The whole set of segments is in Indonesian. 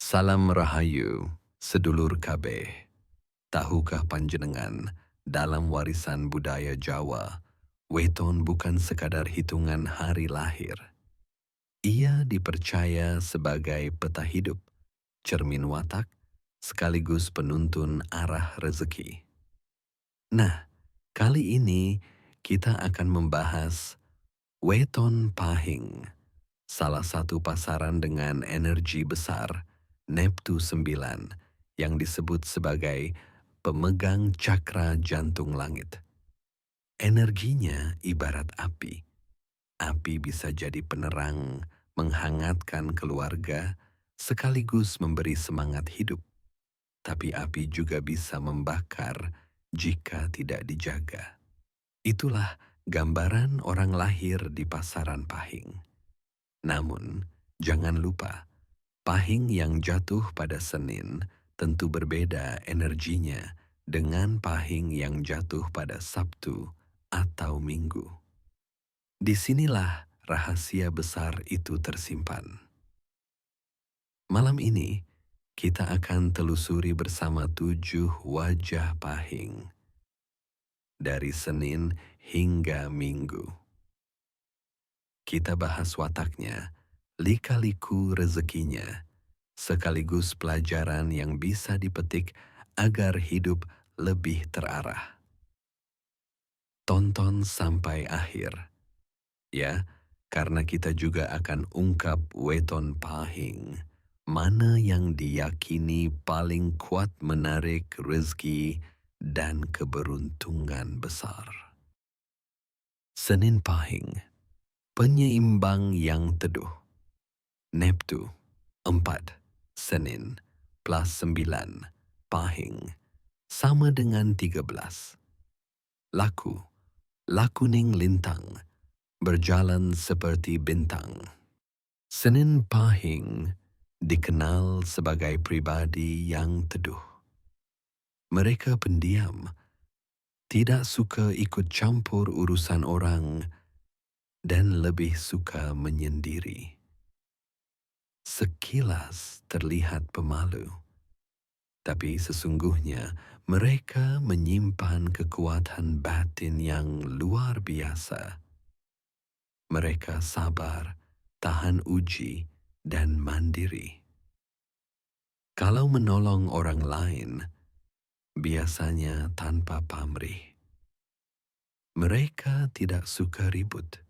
Salam Rahayu, sedulur kabeh. Tahukah panjenengan, dalam warisan budaya Jawa, weton bukan sekadar hitungan hari lahir. Ia dipercaya sebagai peta hidup, cermin watak, sekaligus penuntun arah rezeki. Nah, kali ini kita akan membahas weton pahing, salah satu pasaran dengan energi besar, Neptu 9, yang disebut sebagai pemegang cakra jantung langit. Energinya ibarat api. Api bisa jadi penerang, menghangatkan keluarga, sekaligus memberi semangat hidup. Tapi api juga bisa membakar jika tidak dijaga. Itulah gambaran orang lahir di pasaran pahing. Namun, jangan lupa, pahing yang jatuh pada Senin tentu berbeda energinya dengan pahing yang jatuh pada Sabtu atau Minggu. Disinilah rahasia besar itu tersimpan. Malam ini, kita akan telusuri bersama 7 wajah pahing, dari Senin hingga Minggu. Kita bahas wataknya, lika-liku rezekinya, sekaligus pelajaran yang bisa dipetik agar hidup lebih terarah. Tonton sampai akhir, ya, karena kita juga akan ungkap weton pahing, mana yang diyakini paling kuat menarik rezeki dan keberuntungan besar. Senin pahing, penyeimbang yang teduh. Neptu 4, Senin, plus 9, pahing, sama dengan 13. Lakuning lintang, berjalan seperti bintang. Senin pahing dikenal sebagai pribadi yang teduh. Mereka pendiam, tidak suka ikut campur urusan orang, dan lebih suka menyendiri. Sekilas terlihat pemalu, tapi sesungguhnya mereka menyimpan kekuatan batin yang luar biasa. Mereka sabar, tahan uji, dan mandiri. Kalau menolong orang lain, biasanya tanpa pamrih. Mereka tidak suka ribut.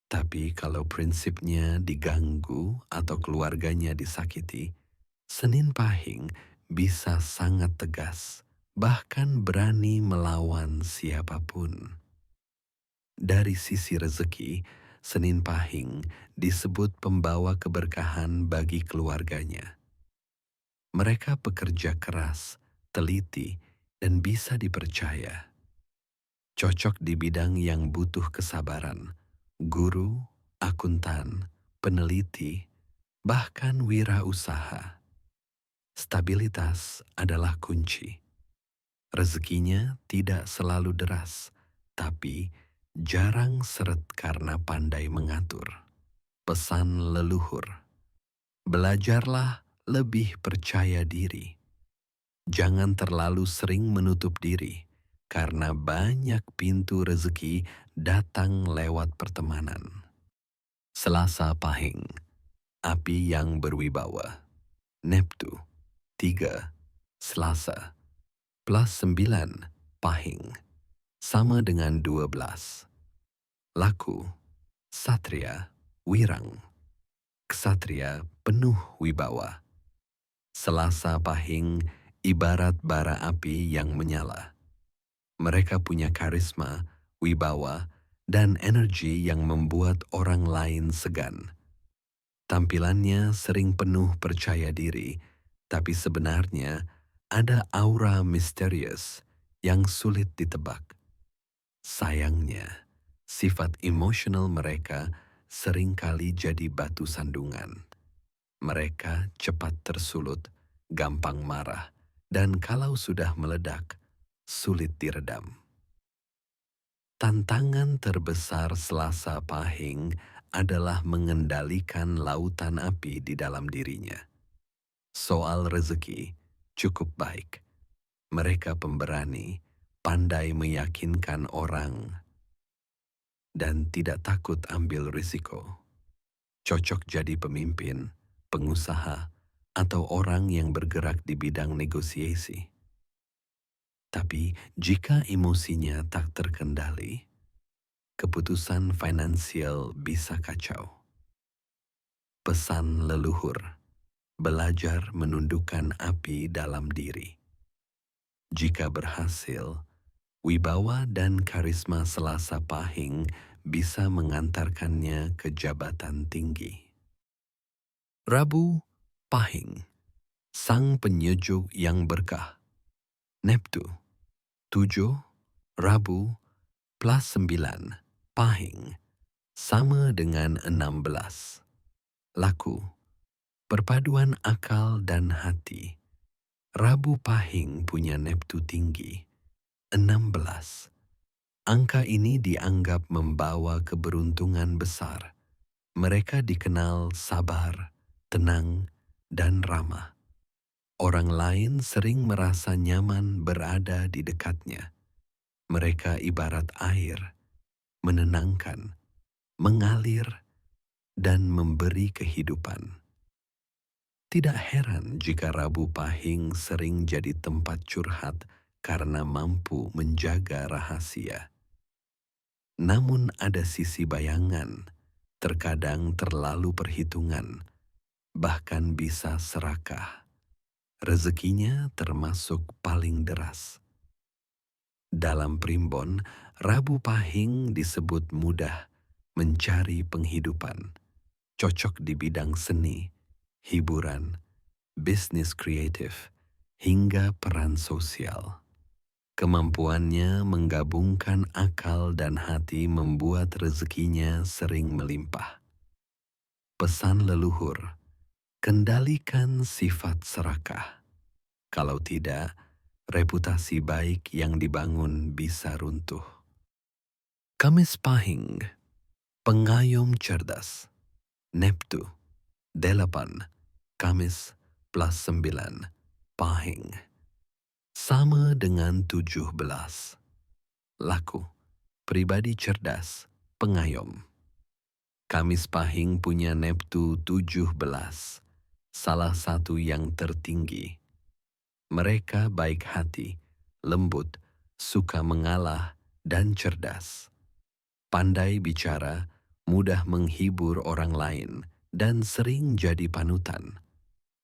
Tapi kalau prinsipnya diganggu atau keluarganya disakiti, Senin pahing bisa sangat tegas, bahkan berani melawan siapapun. Dari sisi rezeki, Senin pahing disebut pembawa keberkahan bagi keluarganya. Mereka pekerja keras, teliti, dan bisa dipercaya. Cocok di bidang yang butuh kesabaran, guru, akuntan, peneliti, bahkan wirausaha. Stabilitas adalah kunci. Rezekinya tidak selalu deras, tapi jarang seret karena pandai mengatur. Pesan leluhur, belajarlah lebih percaya diri. Jangan terlalu sering menutup diri, karena banyak pintu rezeki datang lewat pertemanan. Selasa pahing, api yang berwibawa. Neptu 3, Selasa, plus 9, pahing, sama dengan 12. Satria, wirang. Ksatria penuh wibawa. Selasa pahing ibarat bara api yang menyala. Mereka punya karisma, wibawa, dan energi yang membuat orang lain segan. Tampilannya sering penuh percaya diri, tapi sebenarnya ada aura misterius yang sulit ditebak. Sayangnya, sifat emosional mereka seringkali jadi batu sandungan. Mereka cepat tersulut, gampang marah, dan kalau sudah meledak, sulit diredam. Tantangan terbesar Selasa pahing adalah mengendalikan lautan api di dalam dirinya. Soal rezeki cukup baik. Mereka pemberani, pandai meyakinkan orang, dan tidak takut ambil risiko. Cocok jadi pemimpin, pengusaha, atau orang yang bergerak di bidang negosiasi. Tapi jika emosinya tak terkendali, keputusan finansial bisa kacau. Pesan leluhur, belajar menundukkan api dalam diri. Jika berhasil, wibawa dan karisma Selasa Pahing bisa mengantarkannya ke jabatan tinggi. Rabu Pahing, sang penyejuk yang berkah. Neptu, 7, Rabu, plus 9, Pahing, sama dengan 16. Laku, perpaduan akal dan hati. Rabu Pahing punya Neptu tinggi, 16. Angka ini dianggap membawa keberuntungan besar. Mereka dikenal sabar, tenang, dan ramah. Orang lain sering merasa nyaman berada di dekatnya. Mereka ibarat air, menenangkan, mengalir, dan memberi kehidupan. Tidak heran jika Rabu Pahing sering jadi tempat curhat karena mampu menjaga rahasia. Namun ada sisi bayangan, terkadang terlalu perhitungan, bahkan bisa serakah. Rezekinya termasuk paling deras. Dalam primbon, Rabu Pahing disebut mudah mencari penghidupan, cocok di bidang seni, hiburan, bisnis kreatif, hingga peran sosial. Kemampuannya menggabungkan akal dan hati membuat rezekinya sering melimpah. Pesan leluhur, kendalikan sifat serakah. Kalau tidak, reputasi baik yang dibangun bisa runtuh. Kamis Pahing, pengayom cerdas. Neptu, 8, Kamis plus 9, Pahing, sama dengan 17. Laku, pribadi cerdas, pengayom. Kamis Pahing punya Neptu 17, salah satu yang tertinggi. Mereka baik hati, lembut, suka mengalah, dan cerdas. Pandai bicara, mudah menghibur orang lain, dan sering jadi panutan.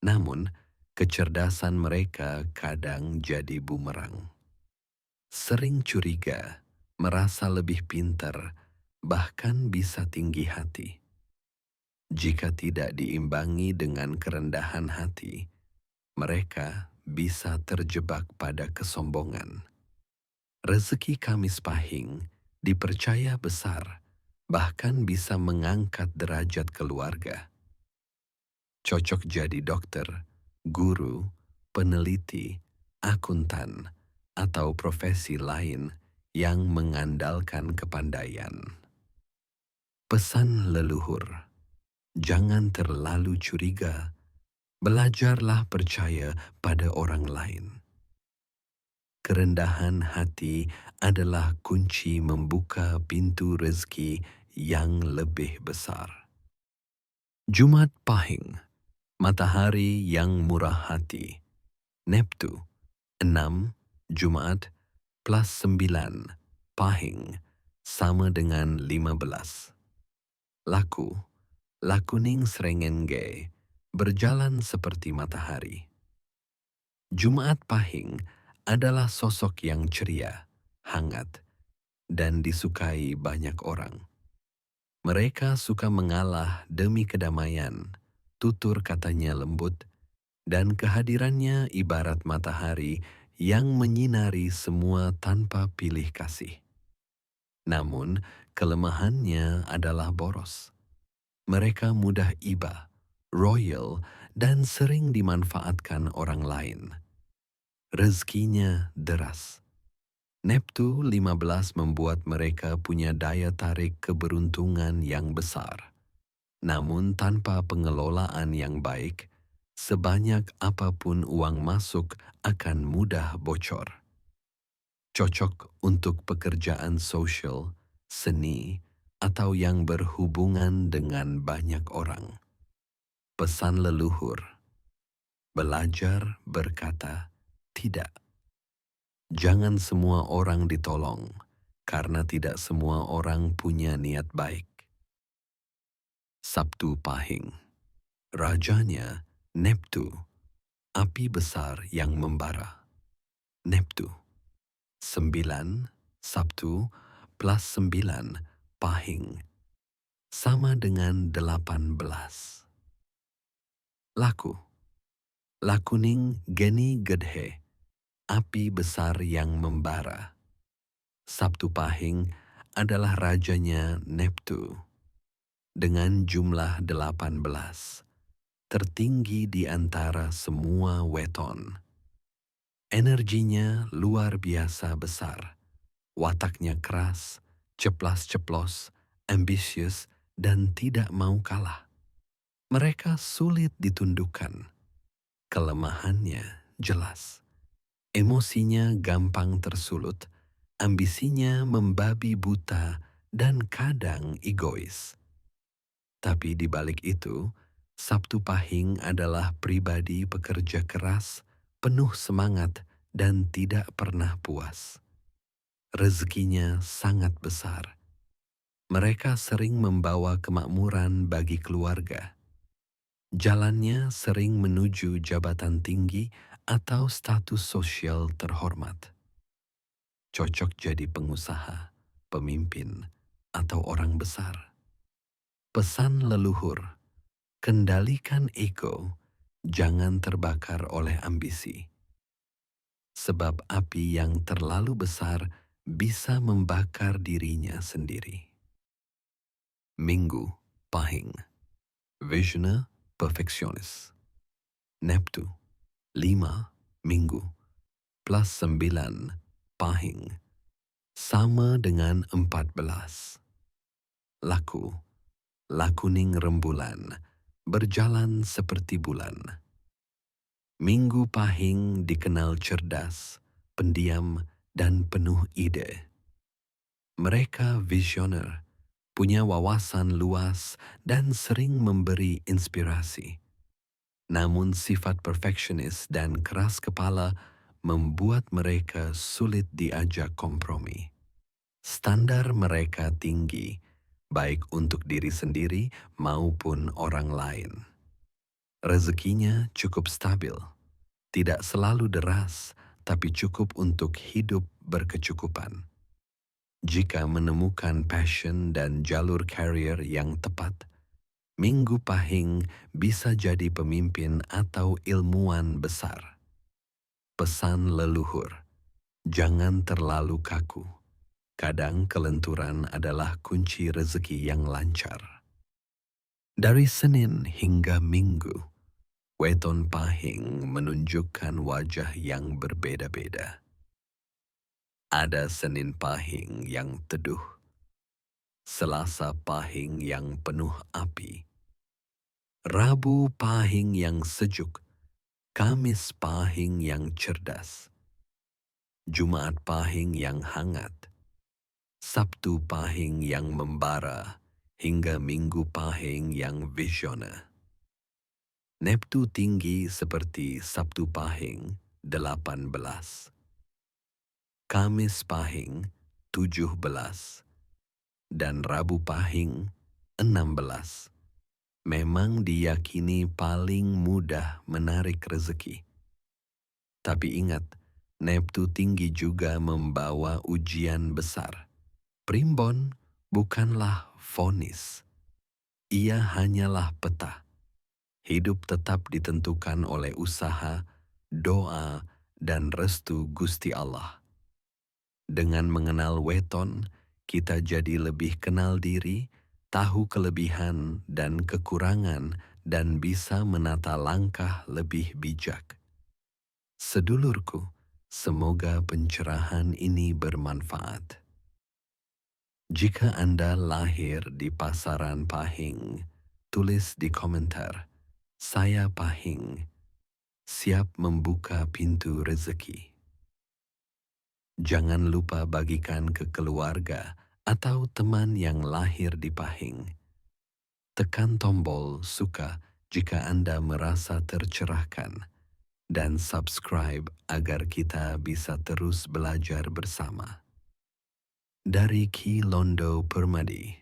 Namun, kecerdasan mereka kadang jadi bumerang. Sering curiga, merasa lebih pintar, bahkan bisa tinggi hati. Jika tidak diimbangi dengan kerendahan hati, mereka bisa terjebak pada kesombongan. Rezeki Kamis Pahing dipercaya besar, bahkan bisa mengangkat derajat keluarga. Cocok jadi dokter, guru, peneliti, akuntan, atau profesi lain yang mengandalkan kepandaian. Pesan leluhur, jangan terlalu curiga, belajarlah percaya pada orang lain. Kerendahan hati adalah kunci membuka pintu rezeki yang lebih besar. Jumat Pahing, matahari yang murah hati. Neptu, 6, Jumat plus 9, Pahing, sama dengan 15. Laku, lakuning srengenge, berjalan seperti matahari. Jumat Pahing adalah sosok yang ceria, hangat, dan disukai banyak orang. Mereka suka mengalah demi kedamaian, tutur katanya lembut, dan kehadirannya ibarat matahari yang menyinari semua tanpa pilih kasih. Namun, kelemahannya adalah boros. Mereka mudah iba, royal, dan sering dimanfaatkan orang lain. Rezekinya deras. Neptu 15 membuat mereka punya daya tarik keberuntungan yang besar. Namun tanpa pengelolaan yang baik, Sebanyak apapun uang masuk akan mudah bocor. Cocok untuk pekerjaan sosial, seni, atau yang berhubungan dengan banyak orang. Pesan leluhur, belajar berkata tidak. Jangan semua orang ditolong, karena tidak semua orang punya niat baik. Sabtu Pahing, rajanya Neptu, api besar yang membara. Neptu, 9 Sabtu plus 9 Pahing, sama dengan 18. Laku, Lakuning Geni Gedhe, api besar yang membara. Sabtu Pahing adalah rajanya Neptu, dengan jumlah 18, tertinggi di antara semua weton. Energinya luar biasa besar, wataknya keras, ceplas-ceplos, ambisius, dan tidak mau kalah. Mereka sulit ditundukkan. Kelemahannya jelas. Emosinya gampang tersulut, ambisinya membabi buta, dan kadang egois. Tapi di balik itu, Sabtu Pahing adalah pribadi pekerja keras, penuh semangat, dan tidak pernah puas. Rezekinya sangat besar. Mereka sering membawa kemakmuran bagi keluarga. Jalannya sering menuju jabatan tinggi atau status sosial terhormat. Cocok jadi pengusaha, pemimpin, atau orang besar. Pesan leluhur, kendalikan ego, jangan terbakar oleh ambisi. Sebab api yang terlalu besar bisa membakar dirinya sendiri. Minggu Pahing, Visioner Perfeksionis. Neptu, 5 Minggu, plus 9 Pahing, sama dengan 14. Laku, Lakuning rembulan, berjalan seperti bulan. Minggu Pahing dikenal cerdas, pendiam, dan penuh ide. Mereka visioner, punya wawasan luas, dan sering memberi inspirasi. Namun sifat perfeksionis dan keras kepala membuat mereka sulit diajak kompromi. Standar mereka tinggi, baik untuk diri sendiri maupun orang lain. Rezekinya cukup stabil, tidak selalu deras, tapi cukup untuk hidup berkecukupan. Jika menemukan passion dan jalur karir yang tepat, Minggu Pahing bisa jadi pemimpin atau ilmuwan besar. Pesan leluhur, jangan terlalu kaku. Kadang kelenturan adalah kunci rezeki yang lancar. Dari Senin hingga Minggu, weton Pahing menunjukkan wajah yang berbeda-beda. Ada Senin Pahing yang teduh, Selasa Pahing yang penuh api, Rabu Pahing yang sejuk, Kamis Pahing yang cerdas, Jumat Pahing yang hangat, Sabtu Pahing yang membara, hingga Minggu Pahing yang visioner. Neptu tinggi seperti Sabtu Pahing 18, Kamis Pahing 17, dan Rabu Pahing 16. Memang diyakini paling mudah menarik rezeki. Tapi ingat, Neptu tinggi juga membawa ujian besar. Primbon bukanlah vonis. Ia hanyalah peta. Hidup tetap ditentukan oleh usaha, doa, dan restu Gusti Allah. Dengan mengenal weton, kita jadi lebih kenal diri, tahu kelebihan dan kekurangan, dan bisa menata langkah lebih bijak. Sedulurku, semoga pencerahan ini bermanfaat. Jika Anda lahir di pasaran Pahing, tulis di komentar, "Saya Pahing," siap membuka pintu rezeki. Jangan lupa bagikan ke keluarga atau teman yang lahir di Pahing. Tekan tombol suka jika Anda merasa tercerahkan dan subscribe agar kita bisa terus belajar bersama. Dari Ki Londo Permadi,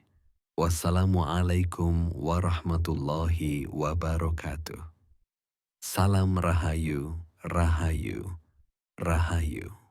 wassalamualaikum warahmatullahi wabarakatuh. Salam Rahayu, Rahayu, Rahayu.